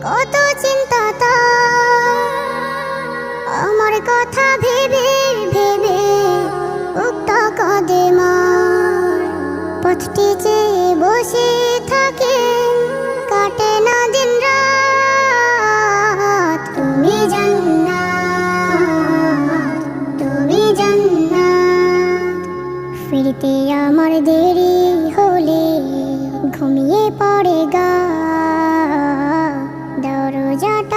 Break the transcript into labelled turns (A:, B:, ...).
A: কত চিন্তা তার আমার কথা ভেবে ভেবে বুকটা কাঁদে মার। পথটি চেয়ে বসে থাকে, কাটে না দিন রাত। তুমি জান্নাত, তুমি জান্নাত। ফিরতে আমার দেরি হলে ঘুমিয়ে পড়ে গা, দরজাটা